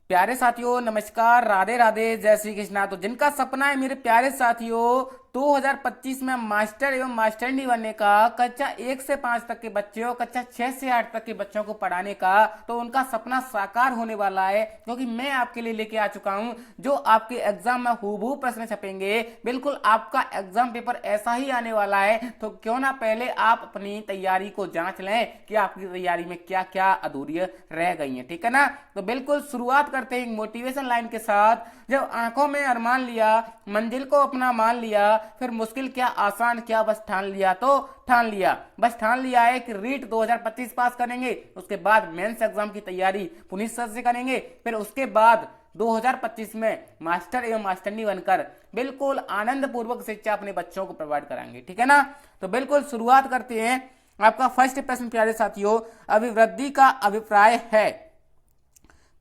प्यारे साथियों नमस्कार, राधे राधे, जय श्री कृष्णा। तो जिनका सपना है मेरे प्यारे साथियों 2025 में मास्टर एवं मास्टरनी बनने का, कक्षा 1 से 5 तक के बच्चों, कक्षा 6 से 8 तक के बच्चों को पढ़ाने का, तो उनका सपना साकार होने वाला है। क्योंकि मैं आपके लिए लेके आ चुका हूं जो आपके एग्जाम में हूबहू प्रश्न छपेंगे। बिल्कुल आपका एग्जाम पेपर ऐसा ही आने वाला है। तो क्यों ना पहले आप अपनी तैयारी को जांच लें कि आपकी तैयारी में क्या क्या अधूरी रह गई है। ठीक है ना। तो बिल्कुल शुरुआत करते हैं मोटिवेशन लाइन के साथ। जब आंखों में अरमान लिया, मंजिल को अपना मान लिया, फिर मुश्किल क्या आसान क्या बस ठान लिया। तो ठान लिया, बस ठान लिया है कि रीट 2025 पास करेंगे। उसके बाद मेंस एग्जाम की तैयारी पुनीत सर से करेंगे। फिर उसके बाद 2025 में मास्टर एवं मास्टरनी बनकर बिल्कुल आनंद पूर्वक शिक्षा अपने बच्चों को प्रोवाइड कराएंगे। ठीक है ना। तो बिल्कुल शुरुआत करते हैं। आपका फर्स्ट प्रश्न प्यारे साथियों, अभिवृद्धि का अभिप्राय है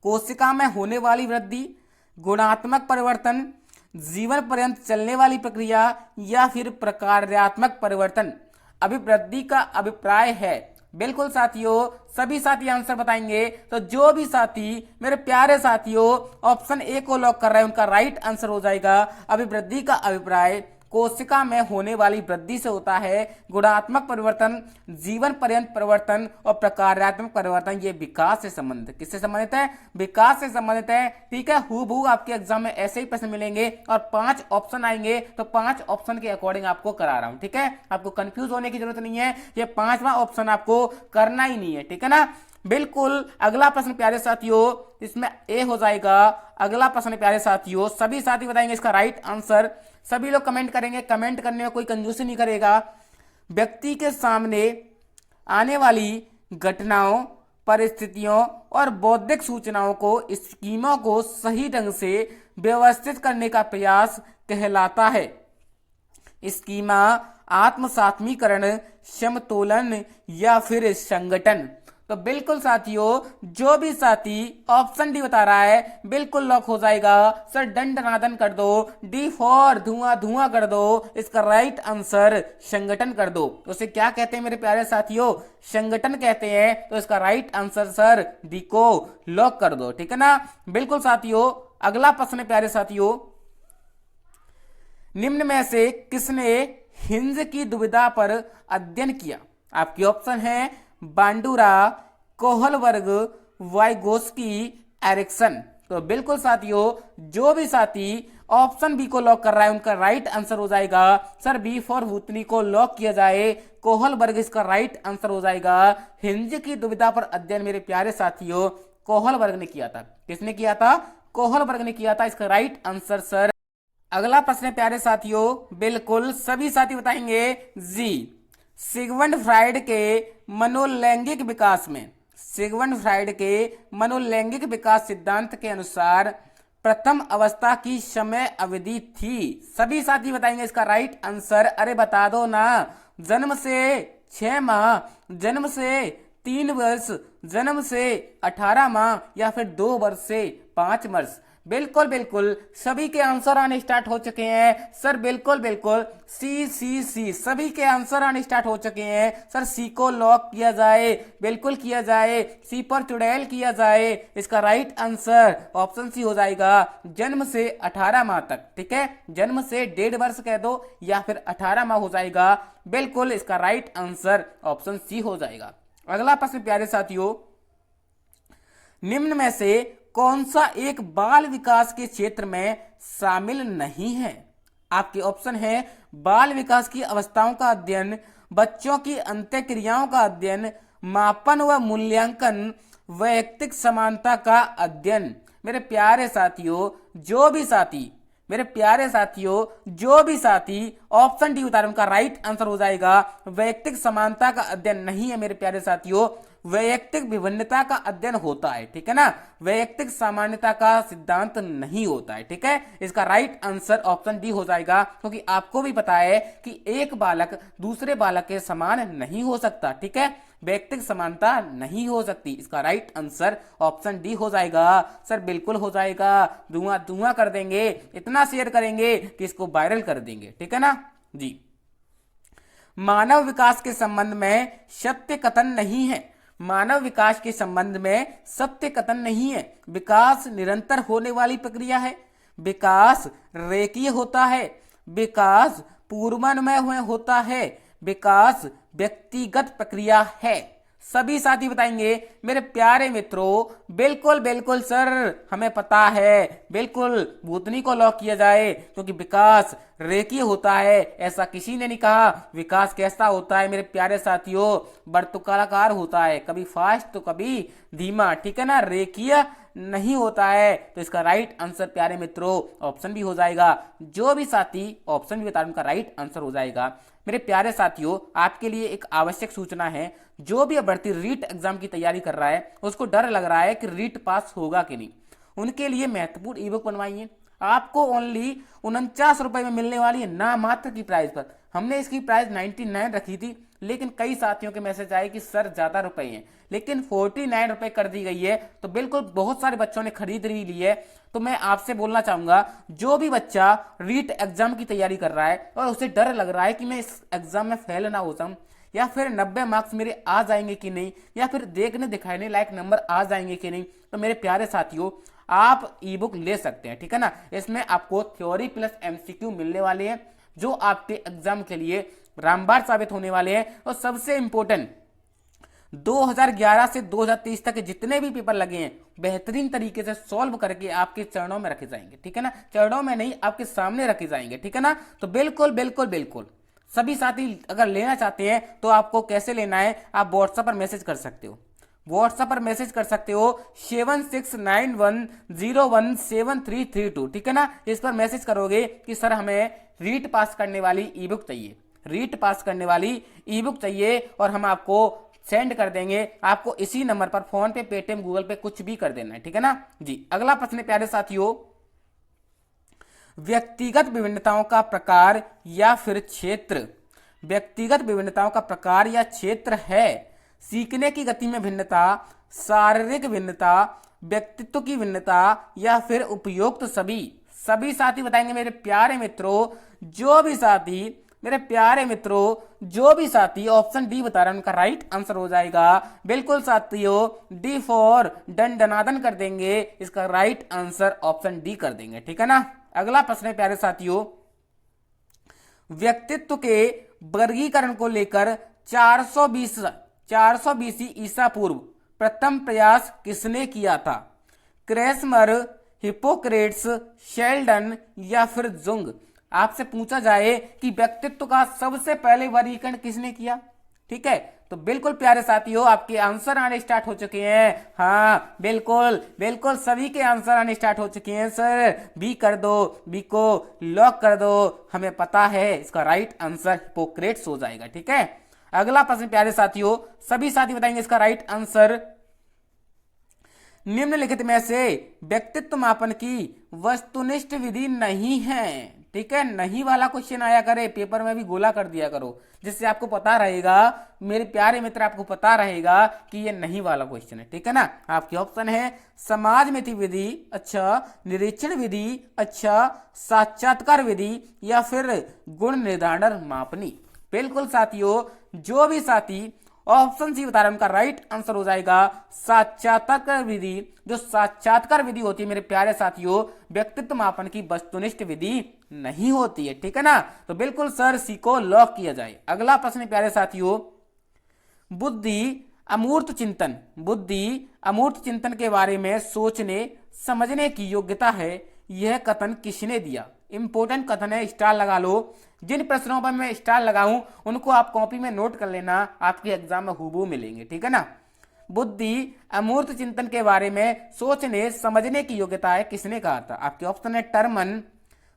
कोशिका में होने वाली वृद्धि, गुणात्मक परिवर्तन, जीवन पर्यंत चलने वाली प्रक्रिया या फिर प्रकार्यात्मक परिवर्तन। अभिवृद्धि का अभिप्राय है। बिल्कुल साथियों, सभी साथी आंसर बताएंगे। तो जो भी साथी मेरे प्यारे साथियों ऑप्शन ए को लॉक कर रहे हैं उनका राइट आंसर हो जाएगा अभिवृद्धि का अभिप्राय कोशिका में होने वाली वृद्धि से होता है। गुणात्मक परिवर्तन, जीवन पर्यंत परिवर्तन और प्रकार्यात्मक परिवर्तन ये विकास से संबंधित, किससे संबंधित है? विकास से संबंधित है। ठीक है, हूबहू आपके एग्जाम में ऐसे ही प्रश्न मिलेंगे और 5 ऑप्शन आएंगे। तो 5 ऑप्शन के अकॉर्डिंग आपको करा रहा हूं। ठीक है, आपको कंफ्यूज होने की जरूरत नहीं है। ये 5वां ऑप्शन आपको करना ही नहीं है। ठीक है ना। बिल्कुल अगला प्रश्न प्यारे साथियों, इसमें ए हो जाएगा। अगला प्रश्न प्यारे साथियों, सभी साथी बताएंगे इसका राइट आंसर। सभी लोग कमेंट करेंगे, कमेंट करने में कोई कंजूसी नहीं करेगा। व्यक्ति के सामने आने वाली घटनाओं, परिस्थितियों और बौद्धिक सूचनाओं को, स्कीमों को सही ढंग से व्यवस्थित करने का प्रयास कहलाता है। स्कीमा, आत्मसात्मीकरण, समतोलन या फिर संगठन। तो बिल्कुल साथियों जो भी साथी ऑप्शन डी बता रहा है बिल्कुल लॉक हो जाएगा। सर दंडनादन कर दो, डी फॉर धुआं धुआं कर दो। इसका राइट आंसर संगठन कर दो। तो उसे क्या कहते हैं मेरे प्यारे साथियों? संगठन कहते हैं। तो इसका राइट आंसर सर डी को लॉक कर दो। ठीक है ना। बिल्कुल साथियों अगला प्रश्न प्यारे साथियों, निम्न में से किसने हिंज की दुविधा पर अध्ययन किया? आपकी ऑप्शन है बांडुरा, कोहलबर्ग, वाइगोस्की, एरिक्सन। तो बिल्कुल साथियों जो भी साथी ऑप्शन बी को लॉक कर रहा है उनका राइट आंसर हो जाएगा सर बी फॉर वुतनी को लॉक किया जाए, कोहलबर्ग इसका राइट आंसर हो जाएगा। हिंज की दुविधा पर अध्ययन मेरे प्यारे साथियों कोहलबर्ग ने किया था। किसने किया था? कोहलबर्ग ने किया था। इसका राइट आंसर सर। अगला प्रश्न है प्यारे साथियों, बिल्कुल सभी साथी बताएंगे जी। सिगमंड फ्राइड के मनोलैंगिक विकास में, सिगमंड फ्राइड के मनोलैंगिक विकास सिद्धांत के अनुसार प्रथम अवस्था की समय अवधि थी। सभी साथी बताएंगे इसका राइट आंसर। अरे बता दो ना। जन्म से 6 माह, जन्म से 3 वर्ष, जन्म से 18 माह या फिर 2 वर्ष से 5 वर्ष। बिल्कुल बिल्कुल सभी के आंसर आने स्टार्ट हो चुके हैं सर। बिल्कुल बिल्कुल सी सभी के आंसर आने स्टार्ट हो चुके हैं सर। सी को लॉक किया जाए, बिल्कुल किया जाए। सी पर चुड़ैल किया जाए। इसका राइट आंसर ऑप्शन सी हो जाएगा जन्म से 18 माह तक। ठीक है, जन्म से 1.5 वर्ष कह दो या फिर 18 माह हो जाएगा। बिल्कुल इसका राइट आंसर ऑप्शन सी हो जाएगा। अगला प्रश्न प्यारे साथियों, निम्न में से कौन सा एक बाल विकास के क्षेत्र में शामिल नहीं है? आपके ऑप्शन है बाल विकास की अवस्थाओं का अध्ययन, बच्चों की अंत्य क्रियाओं का अध्ययन, मापन व मूल्यांकन, वैयक्तिक समानता का अध्ययन। मेरे प्यारे साथियों जो भी साथी, मेरे प्यारे साथियों जो भी साथी ऑप्शन डी उतारे उनका राइट आंसर हो जाएगा वैयक्तिक समानता का अध्ययन नहीं है। मेरे प्यारे साथियों वैयक्तिक विभिन्नता का अध्ययन होता है। ठीक है ना, वैयक्तिक सामान्यता का सिद्धांत नहीं होता है। ठीक है, इसका राइट आंसर ऑप्शन डी हो जाएगा। क्योंकि आपको भी पता है कि एक बालक दूसरे बालक के समान नहीं हो सकता। ठीक है, वैयक्तिक समानता नहीं हो सकती। इसका राइट आंसर ऑप्शन डी हो जाएगा सर। बिल्कुल हो जाएगा। धुआं धुआं कर देंगे, इतना शेयर करेंगे कि इसको वायरल कर देंगे। ठीक है ना जी। मानव विकास के संबंध में सत्य कथन नहीं है। मानव विकास के संबंध में सत्य कथन नहीं है। विकास निरंतर होने वाली प्रक्रिया है। विकास रेखीय होता है। विकास पूर्वानुमेय होता है। विकास व्यक्तिगत प्रक्रिया है। सभी साथी बताएंगे मेरे प्यारे मित्रों, बिल्कुल बिल्कुल सर, हमें पता है, बिल्कुल भूतनी को लॉक किया जाए, क्योंकि विकास रेखीय होता है, ऐसा किसी ने नहीं कहा। विकास कैसा होता है मेरे प्यारे साथियों? वर्तुकाकार होता है, कभी फास्ट तो कभी धीमा, ठीक है ना, रेखीय नहीं होता है। तो इसका राइट आंसर प्यारे मित्रों ऑप्शन भी हो जाएगा। जो भी साथी ऑप्शन भी बता रहे उनका राइट आंसर हो जाएगा। मेरे प्यारे साथियों, आपके लिए एक आवश्यक सूचना है, जो भी अभ्यर्थी रीट एग्जाम की तैयारी कर रहा है, उसको डर लग रहा है कि रीट पास होगा कि नहीं, उनके लिए महत्वपूर्ण ई बुक बनवाइए। आपको ओनली 49 रुपए में मिलने वाली है, ना मात्र की प्राइस पर। हमने इसकी प्राइस 99 रखी थी, लेकिन कई साथियों के मैसेज आए कि सर ज्यादा रुपए हैं, लेकिन 49 रुपए कर दी गई है। तो बिल्कुल बहुत सारे बच्चों ने खरीद भी ली है। तो मैं आपसे बोलना चाहूंगा, जो भी बच्चा रीट एग्जाम की तैयारी कर रहा है और उसे डर लग रहा है कि मैं इस एग्जाम में फेल ना हो जाऊं, या फिर 90 मार्क्स मेरे आ जाएंगे कि नहीं, या फिर देखने दिखाने लायक नंबर आ जाएंगे कि नहीं, तो मेरे प्यारे साथियों आप ई बुक ले सकते हैं, ठीक है ना। इसमें आपको थ्योरी प्लस एमसीक्यू मिलने वाले हैं, जो आपके एग्जाम के लिए रामबाण साबित होने वाले हैं। और सबसे इंपॉर्टेंट, 2011 से 2023 तक के जितने भी पेपर लगे हैं, बेहतरीन तरीके से सॉल्व करके आपके चरणों में रखे जाएंगे, ठीक है ना। चरणों में नहीं, आपके सामने रखे जाएंगे, ठीक है ना। तो बिल्कुल बिल्कुल बिल्कुल सभी साथी अगर लेना चाहते हैं तो आपको कैसे लेना है, आप व्हाट्सएप पर मैसेज कर सकते हो। व्हाट्सएप पर मैसेज कर सकते हो 7691017332, ठीक है ना। इस पर मैसेज करोगे कि सर हमें रीट पास करने वाली ई बुक चाहिए, रीट पास करने वाली ई बुक चाहिए, और हम आपको सेंड कर देंगे। आपको इसी नंबर पर फोन पे, पेटीएम, गूगल पे कुछ भी कर देना है, ठीक है ना जी। अगला प्रश्न प्यारे साथियों, व्यक्तिगत विभिन्नताओं का प्रकार या फिर क्षेत्र। व्यक्तिगत विभिन्नताओं का प्रकार या क्षेत्र है सीखने की गति में भिन्नता, शारीरिक भिन्नता, व्यक्तित्व की भिन्नता, या फिर उपयुक्त सभी। सभी साथी बताएंगे मेरे प्यारे मित्रों, जो भी साथी मेरे प्यारे मित्रों, जो भी साथी ऑप्शन डी बता रहे हैं उनका राइट आंसर हो जाएगा। बिल्कुल साथियों, डी फॉर डन डनादन कर देंगे, इसका राइट आंसर ऑप्शन डी कर देंगे, ठीक है ना। अगला प्रश्न है प्यारे साथियों, व्यक्तित्व के वर्गीकरण को लेकर 420 ईसा पूर्व प्रथम प्रयास किसने किया था? क्रेसमर, हिपोक्रेट्स, शेल्डन, या फिर जुंग। आपसे पूछा जाए कि व्यक्तित्व का सबसे पहले वर्गीकरण किसने किया, ठीक है, तो बिल्कुल प्यारे साथियों आपके आंसर आने स्टार्ट हो चुके हैं। हाँ बिल्कुल बिल्कुल सभी के आंसर आने स्टार्ट हो चुके हैं। सर बी कर दो, बी को लॉक कर दो, हमें पता है इसका राइट आंसर हिपोक्रेट्स हो जाएगा, ठीक है। अगला प्रश्न प्यारे साथियों, सभी साथी बताएंगे इसका राइट आंसर। निम्नलिखित में से व्यक्तित्व मापन की वस्तुनिष्ठ विधि नहीं है, ठीक है। नहीं वाला क्वेश्चन आया करे पेपर में भी गोला कर दिया करो, जिससे आपको पता रहेगा मेरे प्यारे मित्र, आपको पता रहेगा कि ये नहीं वाला क्वेश्चन है, ठीक है ना। आपके ऑप्शन है समाज मिति विधि, अच्छा, निरीक्षण विधि, अच्छा, साक्षात्कार विधि, या फिर गुण निर्धारण मापनी। बिल्कुल साथियों, जो भी साथी ऑप्शन सी बता रहे हैं उनका राइट आंसर हो जाएगा साक्षात्कार विधि। जो साक्षात्कार विधि होती है मेरे प्यारे साथियों, व्यक्तित्व मापन की वस्तुनिष्ठ विधि नहीं होती है, ठीक है ना। तो बिल्कुल सर सी को लॉक किया जाए। अगला प्रश्न प्यारे साथियों, बुद्धि अमूर्त चिंतन। बुद्धि अमूर्त चिंतन के बारे में सोचने समझने की योग्यता है, यह कथन किसने दिया? इंपोर्टेंट कथन है, स्टार लगा लो। जिन प्रश्नों पर मैं स्टार लगाऊं उनको आप कॉपी में नोट कर लेना, आपके एग्जाम में हूबहू मिलेंगे, ठीक है ना। बुद्धि अमूर्त चिंतन के बारे में सोचने समझने की योग्यता है किसने कहा था? आपके ऑप्शन है टर्मन,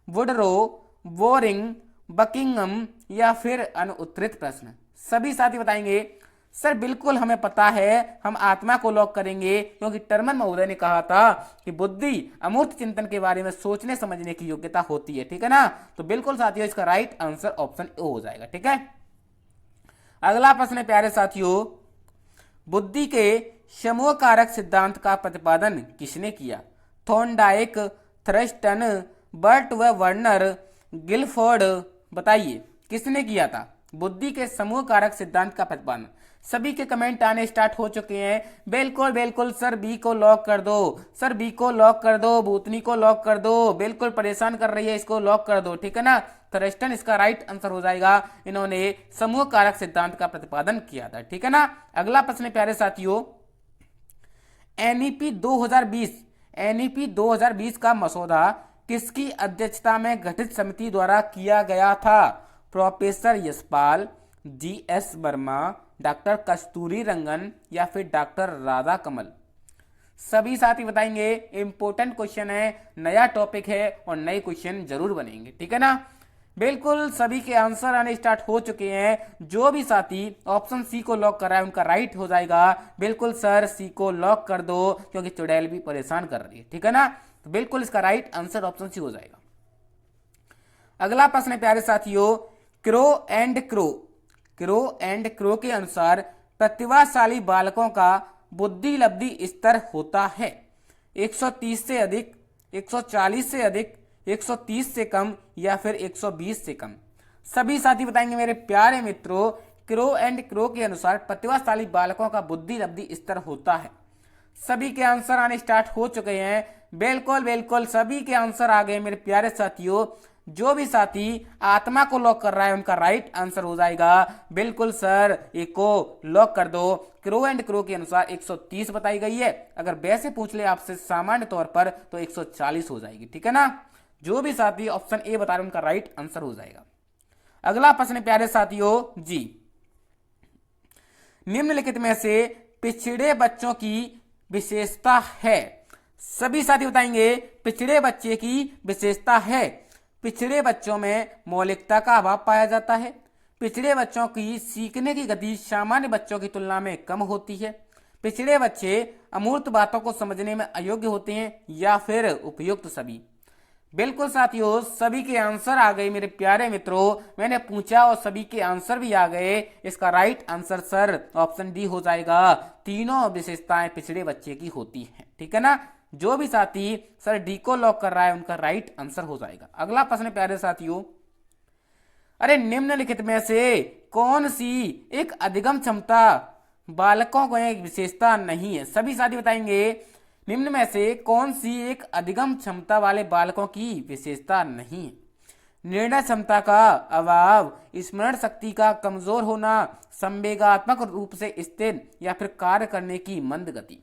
वुडरो, बोरिंग, बकिंगम, या फिर अनुत्तरित प्रश्न। सभी साथी बताएंगे सर बिल्कुल हमें पता है, हम आत्मा को लॉक करेंगे, क्योंकि टर्मन महोदय ने कहा था कि बुद्धि अमूर्त चिंतन के बारे में सोचने समझने की योग्यता होती है, ठीक है ना। तो बिल्कुल साथियों इसका राइट आंसर ऑप्शन ए हो जाएगा, ठीक है। अगला प्रश्न है प्यारे साथियों, बुद्धि के समूह कारक सिद्धांत का प्रतिपादन किसने किया? थॉर्नडाइक, थ्रस्टन, बर्ट व वर्नर, गिलफोर्ड। बताइए किसने किया था बुद्धि के समूह कारक सिद्धांत का प्रतिपादन? सभी के कमेंट आने स्टार्ट हो चुके हैं। बिल्कुल बिल्कुल सर बी को लॉक कर दो, सर बी को लॉक कर दो, भूतनी को लॉक कर दो, बिल्कुल परेशान कर रही है, इसको लॉक कर दो, ठीक है ना। थर्स्टन इसका राइट आंसर हो जाएगा। इन्होंने समूह कारक सिद्धांत का प्रतिपादन किया था, ठीक है ना। अगला प्रश्न प्यारे साथियों, एनईपी 2020, एनईपी 2020 का मसौदा किसकी अध्यक्षता में गठित समिति द्वारा किया गया था? Professor Yashpal, GS Varma, doctor Kasturi Rangan या फिर डॉक्टर राधा कमल? सभी साथी बताएंगे। इंपॉर्टेंट क्वेश्चन है, नया टॉपिक है और नए क्वेश्चन जरूर बनेंगे, ठीक है ना। बिल्कुल सभी के आंसर आने स्टार्ट हो चुके हैं। जो भी साथी ऑप्शन सी को लॉक कर रहा है उनका राइट हो जाएगा। बिल्कुल सर सी को लॉक कर दो, क्योंकि चुड़ैल भी परेशान कर रही है, ठीक है ना। तो बिल्कुल इसका राइट आंसर ऑप्शन सी हो जाएगा। अगला प्रश्न है प्यारे साथियों, crow and crow, crow and crow के अनुसार प्रतिभाशाली बालकों का बुद्धि लब्धि स्तर होता है 130 से अधिक, 140 से अधिक, 130 से कम या फिर 120 से कम? सभी साथी बताएंगे मेरे प्यारे मित्रों। क्रो एंड क्रो के अनुसार प्रतिभाशाली बालकों का बुद्धि लब्धि स्तर होता है। सभी के आंसर आने स्टार्ट हो चुके हैं। बिल्कुल बिल्कुल सभी के आंसर आ गए मेरे प्यारे साथियों। जो भी साथी आत्मा को लॉक कर रहा है उनका राइट आंसर हो जाएगा। बिल्कुल सर एक को लॉक कर दो। क्रो एंड क्रो के अनुसार 130 बताई गई है। अगर वैसे पूछ ले आपसे सामान्य तौर पर तो 140 हो जाएगी, ठीक है ना। जो भी साथी ऑप्शन ए बता रहे उनका राइट आंसर हो जाएगा। अगला प्रश्न प्यारे साथियों जी, निम्नलिखित में से पिछड़े बच्चों की विशेषता है? सभी साथी बताएंगे पिछड़े बच्चे की विशेषता है। पिछड़े बच्चों में मौलिकता का अभाव पाया जाता है। पिछड़े बच्चों की सीखने की गति सामान्य बच्चों की तुलना में कम होती है। पिछड़े बच्चे अमूर्त बातों को समझने में अयोग्य होते हैं या फिर उपयुक्त? सभी बिल्कुल साथियों सभी के आंसर आ गए मेरे प्यारे मित्रों। मैंने पूछा और सभी के आंसर भी आ गए। इसका right answer sir option D हो जाएगा। तीनों विशेषताएं पिछड़े बच्चे की होती हैं, ठीक है ना। जो भी साथी सर डी को लॉक कर रहा है उनका राइट आंसर हो जाएगा। अगला प्रश्न प्यारे साथियों, अरे निम्नलिखित में से कौन सी एक अधिगम क्षमता बालकों को एक विशेषता नहीं है? सभी साथी बताएंगे निम्न में से कौन सी एक अधिगम क्षमता वाले बालकों की विशेषता नहीं है? निर्णय क्षमता का अभाव, स्मरण शक्ति का कमजोर होना, संवेगात्मक रूप से स्थिर या फिर कार्य करने की मंद गति?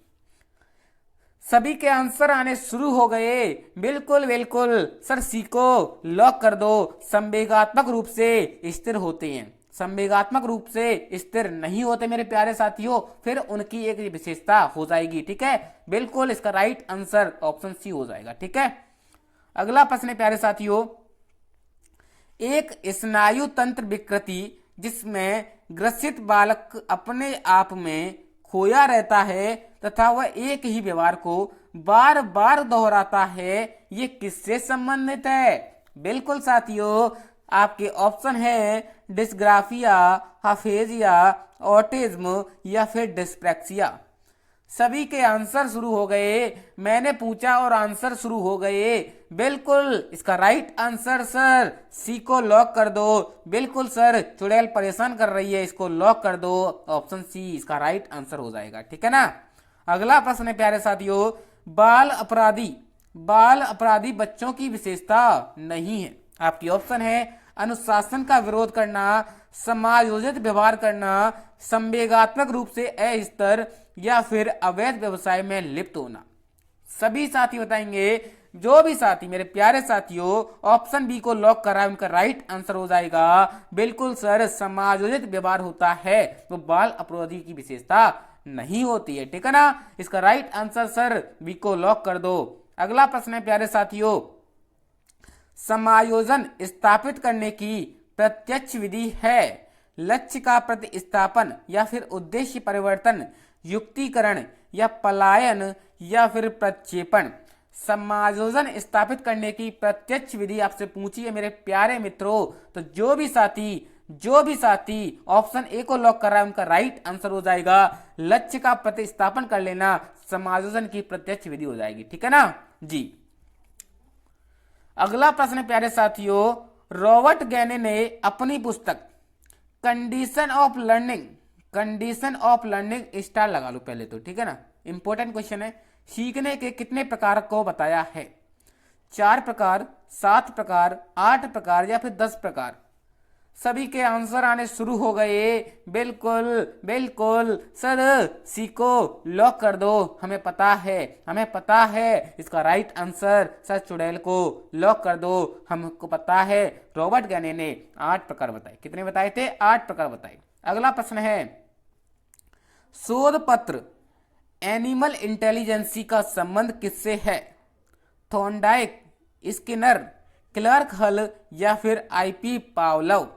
सभी के आंसर आने शुरू हो गए। बिल्कुल बिल्कुल सर सी को लॉक कर दो। संवेगात्मक रूप से स्थिर होते हैं, संवेगात्मक रूप से स्थिर नहीं होते मेरे प्यारे साथियों, फिर उनकी एक विशेषता हो जाएगी, ठीक है। बिल्कुल इसका राइट आंसर ऑप्शन सी हो जाएगा, ठीक है। अगला प्रश्न प्यारे साथियों, एक स्नायु तंत्र विकृति जिसमें ग्रसित बालक अपने आप में खोया रहता है तथा वह एक ही व्यवहार को बार बार दोहराता है, ये किससे संबंधित है? बिल्कुल साथियों आपके ऑप्शन है डिस्ग्राफिया, हाफेजिया, ऑटिज्म या फिर डिस्प्रैक्सिया। सभी के आंसर शुरू हो गए। मैंने पूछा और आंसर शुरू हो गए। बिल्कुल इसका राइट आंसर सर सी को लॉक कर दो। बिल्कुल सर चुड़ैल परेशान कर रही है, इसको लॉक कर दो। ऑप्शन सी इसका राइट आंसर हो जाएगा, ठीक है ना। अगला प्रश्न है प्यारे साथियों, बाल अपराधी बच्चों की विशेषता नहीं है। आपकी ऑप्शन है अनुशासन का विरोध करना, समायोजित व्यवहार करना, संवेगात्मक रूप से अस्थिर या फिर अवैध व्यवसाय में लिप्त होना। सभी साथी बताएंगे। जो भी साथी मेरे प्यारे साथियों ऑप्शन बी को लॉक करा उनका राइट आंसर हो जाएगा। बिल्कुल सर समायोजित व्यवहार होता है तो बाल अपराधी की विशेषता नहीं होती है, ठीक है ना। इसका राइट आंसर सर बी को लॉक कर दो। अगला प्रश्न है प्यारे साथियों, समायोजन स्थापित करने की प्रत्यक्ष विधि है लक्ष्य का प्रतिस्थापन या फिर उद्देश्य परिवर्तन, युक्तिकरण या पलायन या फिर प्रक्षेपण? समायोजन स्थापित करने की प्रत्यक्ष विधि आपसे पूछी है मेरे प्यारे मित्रों। तो जो भी साथी ऑप्शन ए को लॉक कर रहा है उनका राइट आंसर हो जाएगा लक्ष्य का प्रतिस्थापन कर लेना, समायोजन की प्रत्यक्ष विधि हो जाएगी, ठीक है ना जी। अगला प्रश्न प्यारे साथियों, रॉबर्ट गैने ने अपनी पुस्तक condition of learning condition of learning star लगा लो पहले तो, ठीक है ना। इंपॉर्टेंट क्वेश्चन है। सीखने के कितने प्रकार को बताया है? 4 प्रकार, 7 प्रकार, 8 प्रकार या फिर 10 प्रकार? सभी के आंसर आने शुरू हो गए। बिल्कुल बिल्कुल सर, सी को लॉक कर दो। हमें पता है इसका राइट आंसर। सर चुड़ैल को लॉक कर दो। हमको पता है रॉबर्ट गैने ने 8 प्रकार बताए। कितने बताए थे? 8 प्रकार बताए। अगला प्रश्न है, शोध पत्र एनिमल इंटेलिजेंसी का संबंध किससे है? थॉर्नडाइक, स्किनर, क्लर्क हल या फिर आईपी पावलोव?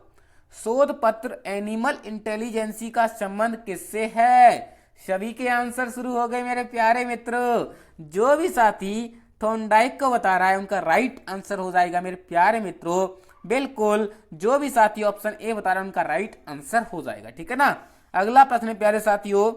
शोध पत्र एनिमल इंटेलिजेंसी का संबंध किससे है? सभी के आंसर शुरू हो गए मेरे प्यारे मित्रों। जो भी साथी थॉर्नडाइक को बता रहा है उनका राइट आंसर हो जाएगा मेरे प्यारे मित्रों। बिल्कुल, जो भी साथी ऑप्शन ए बता रहा है उनका राइट आंसर हो जाएगा, ठीक है ना। अगला प्रश्न है प्यारे साथियों,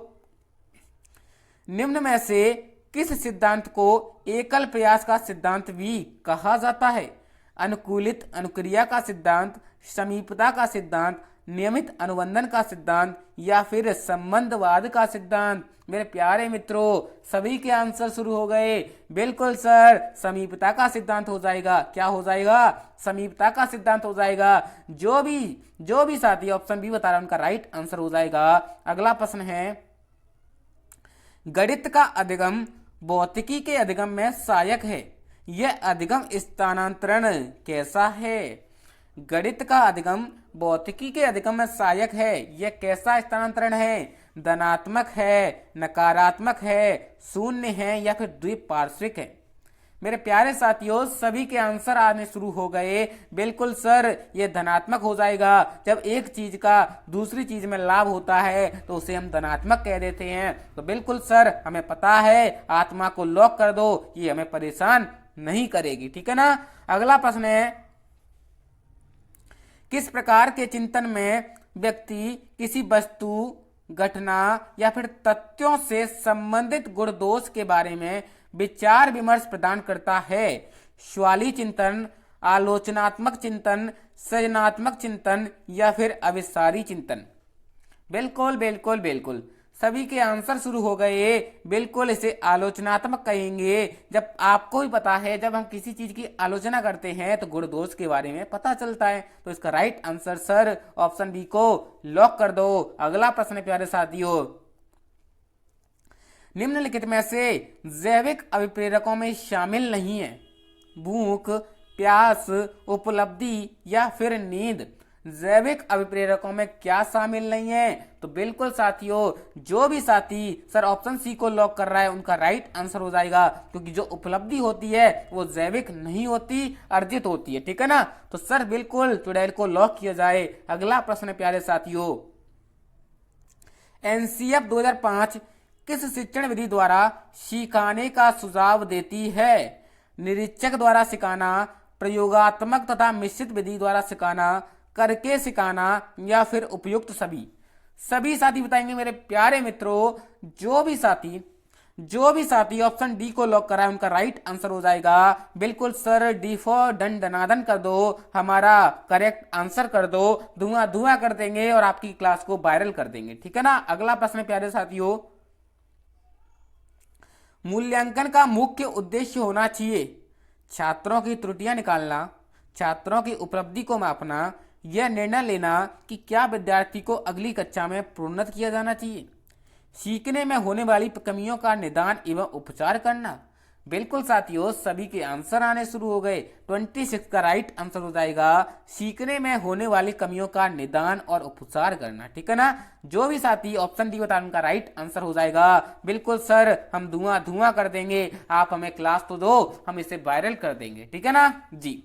निम्न में से किस सिद्धांत को एकल प्रयास का सिद्धांत भी कहा जाता है? अनुकूलित अनुक्रिया का सिद्धांत, समीपता का सिद्धांत, नियमित अनुबंधन का सिद्धांत या फिर संबंधवाद का सिद्धांत? मेरे प्यारे मित्रों सभी के आंसर शुरू हो गए। बिल्कुल सर, समीपता का सिद्धांत हो जाएगा। क्या हो जाएगा? समीपता का सिद्धांत हो जाएगा। जो भी साथी ऑप्शन बी बता रहा है उनका राइट आंसर हो जाएगा। अगला प्रश्न है, गणित का अधिगम भौतिकी के अधिगम में सहायक है। यह अधिगम स्थानांतरण कैसा है? गणित का अधिगम भौतिकी के अधिगम में सहायक है। यह कैसा स्थानांतरण है? धनात्मक है, नकारात्मक है, शून्य है या फिर द्विपार्श्विक है? मेरे प्यारे साथियों सभी के आंसर आने शुरू हो गए। बिल्कुल सर, ये धनात्मक हो जाएगा। जब एक चीज का दूसरी चीज में लाभ होता है तो उसे हम धनात्मक कह देते हैं। तो बिल्कुल सर हमें पता है, आत्मा को लॉक कर दो, ये हमें परेशान नहीं करेगी, ठीक है ना। अगला प्रश्न है, किस प्रकार के चिंतन में व्यक्ति किसी वस्तु, घटना या फिर तथ्यों से संबंधित गुण दोष के बारे में विचार विमर्श प्रदान करता है? स्वाली चिंतन, आलोचनात्मक चिंतन, सृजनात्मक चिंतन या फिर अविसारी चिंतन? बिल्कुल बिल्कुल बिल्कुल, सभी के आंसर शुरू हो गए। बिल्कुल इसे आलोचनात्मक कहेंगे। जब आपको भी पता है, जब हम किसी चीज की आलोचना करते हैं तो गुण दोष के बारे में पता चलता है। तो इसका right answer sir option B को लॉक कर दो। अगला प्रश्न प्यारे साथियों, निम्नलिखित में से जैविक अभिप्रेरकों में शामिल नहीं है? भूख, प्यास, उपलब्धि या फिर नींद? जैविक अभिप्रेरकों में क्या शामिल नहीं है? तो बिल्कुल साथियों, जो भी साथी सर ऑप्शन सी को लॉक कर रहा है उनका राइट आंसर हो जाएगा, क्योंकि जो उपलब्धि होती है वो जैविक नहीं होती, अर्जित होती है, ठीक है ना। तो सर बिल्कुल चुड़ैल को लॉक किया जाए। अगला प्रश्न प्यारे साथियों, एनसीएफ 2005 किस शिक्षण विधि द्वारा सिखाने का सुझाव देती है? निरीक्षक द्वारा सिखाना, प्रयोगात्मक तथा मिश्रित विधि द्वारा सिखाना, करके सिखाना या फिर उपयुक्त सभी? सभी साथी बताएंगे मेरे प्यारे मित्रों। जो भी साथी ऑप्शन डी को लॉक कराए उनका राइट आंसर हो जाएगा। बिल्कुल सर, डी फॉर डन दनादन कर दो, हमारा करेक्ट आंसर कर दो, धुआं धुआं कर देंगे और आपकी क्लास को वायरल कर देंगे, ठीक है ना। अगला प्रश्न प्यारे साथियों, मूल्यांकन का मुख्य उद्देश्य होना चाहिए छात्रों की त्रुटियां निकालना, छात्रों की उपलब्धि को मापना, यह निर्णय लेना कि क्या विद्यार्थी को अगली कक्षा में प्रोन्नत किया जाना चाहिए, सीखने में होने वाली कमियों का निदान एवं उपचार करना। बिल्कुल साथियों, सभी के आंसर आने शुरू हो गए। 26 का राइट आंसर हो जाएगा सीखने में होने वाली कमियों का निदान और उपचार करना, ठीक है ना। जो भी साथी ऑप्शन डी बता उनका राइट आंसर हो जाएगा। बिल्कुल सर, हम धुआं धुआं कर देंगे, आप हमें क्लास तो दो, हम इसे वायरल कर देंगे, ठीक है ना जी।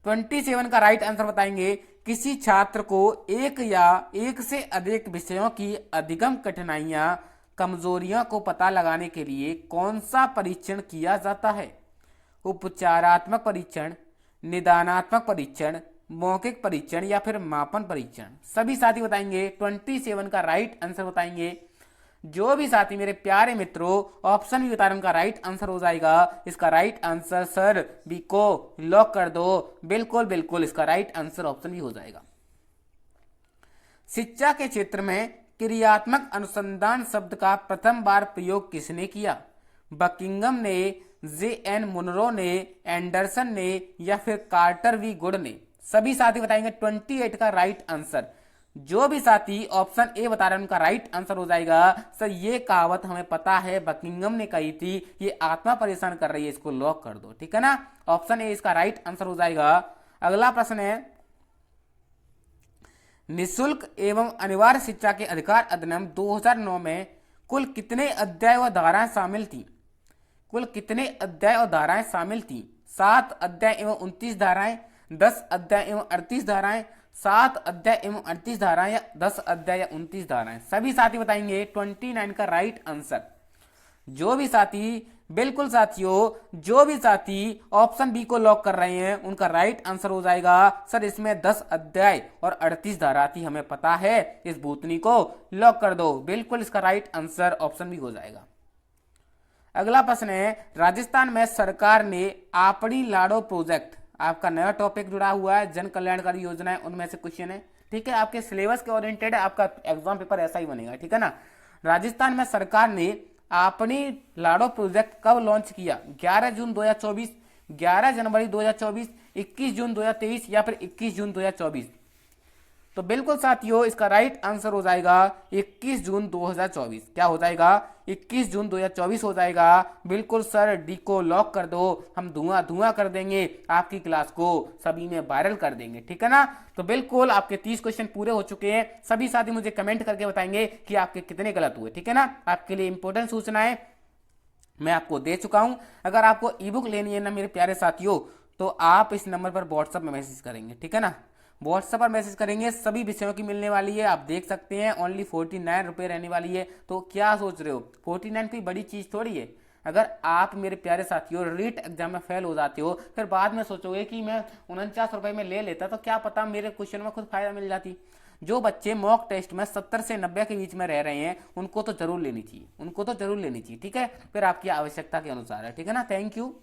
27 का राइट आंसर बताएंगे, किसी छात्र को एक या एक से अधिक विषयों की अधिगम कठिनाइयां, कमजोरियों को पता लगाने के लिए कौन सा परीक्षण किया जाता है? उपचारात्मक परीक्षण, निदानात्मक परीक्षण, मौखिक परीक्षण या फिर मापन परीक्षण? सभी साथी बताएंगे। 27 का राइट आंसर बताएंगे। जो भी साथी मेरे प्यारे मित्रों ऑप्शन भी बता रहे उनका राइट आंसर हो जाएगा। इसका राइट आंसर सर बी को लॉक कर दो। बिल्कुल बिल्कुल, इसका राइट आंसर ऑप्शन भी हो जाएगा। शिक्षा के क्षेत्र में क्रियात्मक अनुसंधान शब्द का प्रथम बार प्रयोग किसने किया? बकिंगम ने, जे एन मुनरो ने, एंडरसन ने या फिर कार्टर वी गुड ने? सभी साथी बताएंगे 28 का राइट आंसर। जो भी साथी ऑप्शन ए बता रहे हैं उनका राइट आंसर हो जाएगा सर। ये कहावत हमें पता है, बकिंगम ने कही थी, ये आत्मा परेशान कर रही है, इसको लॉक कर दो, ठीक है ना। ऑप्शन ए इसका राइट आंसर हो जाएगा। अगला प्रश्न है, निशुल्क एवं अनिवार्य शिक्षा के अधिकार अधिनियम 2009 में कुल कितने अध्याय व धाराएं शामिल थी? कुल कितने अध्याय और धाराएं शामिल थी? 7 अध्याय एवं 29 धाराएं, 10 अध्याय एवं 38 धाराएं, 7 अध्याय एवं 38 धाराएं या 10 अध्याय या 29 धाराएं? सभी साथी बताएंगे 29 का राइट आंसर। जो भी साथी, बिल्कुल साथियों, जो भी साथी ऑप्शन बी को लॉक कर रहे हैं उनका राइट आंसर हो जाएगा सर इसमें 10 अध्याय और 38 धारा थी, हमें पता है, इस भूतनी को लॉक कर दो। बिल्कुल इसका राइट आंसर ऑप्शन बी हो जाएगा। अगला प्रश्न है, राजस्थान में सरकार ने आपड़ी लाड़ो प्रोजेक्ट, आपका नया टॉपिक जुड़ा हुआ है, जन कल्याणकारी योजनाएं, उनमें से क्वेश्चन है, ठीक है, आपके सिलेबस के ओरिएंटेड है, आपका एग्जाम पेपर ऐसा ही बनेगा, ठीक है ना। राजस्थान में सरकार ने अपनी लाड़ो प्रोजेक्ट कब लॉन्च किया? 11 जून 2024, 11 जनवरी 2024, 21 जून 2023 या फिर 21 जून 2024? तो बिल्कुल साथियों इसका राइट आंसर हो जाएगा 21 जून 2024। क्या हो जाएगा? 21 जून 2024 हो जाएगा। बिल्कुल सर, डी को लॉक कर दो, हम धुआं धुआं कर देंगे, आपकी क्लास को सभी में वायरल कर देंगे, ठीक है ना। तो बिल्कुल आपके 30 क्वेश्चन पूरे हो चुके हैं। सभी साथी मुझे कमेंट करके बताएंगे कि आपके कितने गलत हुए, ठीक है ना। आपके लिए इंपॉर्टेंट सूचनाएं मैं आपको दे चुका हूं। अगर आपको ई बुक लेनी है ना मेरे प्यारे साथियों, तो आप इस नंबर पर व्हाट्सएप में मैसेज करेंगे, ठीक है ना। व्हाट्सएप पर मैसेज करेंगे, सभी विषयों की मिलने वाली है, आप देख सकते हैं। ओनली 49 रुपये रहने वाली है। तो क्या सोच रहे हो, 49 कोई बड़ी चीज़ थोड़ी है। अगर आप मेरे प्यारे साथियों रीट एग्जाम में फेल हो जाते हो, फिर बाद में सोचोगे कि मैं 49 रुपये में ले लेता, तो क्या पता मेरे क्वेश्चन में खुद फायदा मिल जाती। जो बच्चे मॉक टेस्ट में 70 से 90 के बीच में रह रहे हैं, उनको तो जरूर लेनी चाहिए, उनको तो जरूर लेनी चाहिए, ठीक है। फिर आपकी आवश्यकता के अनुसार है, ठीक है ना। Thank you.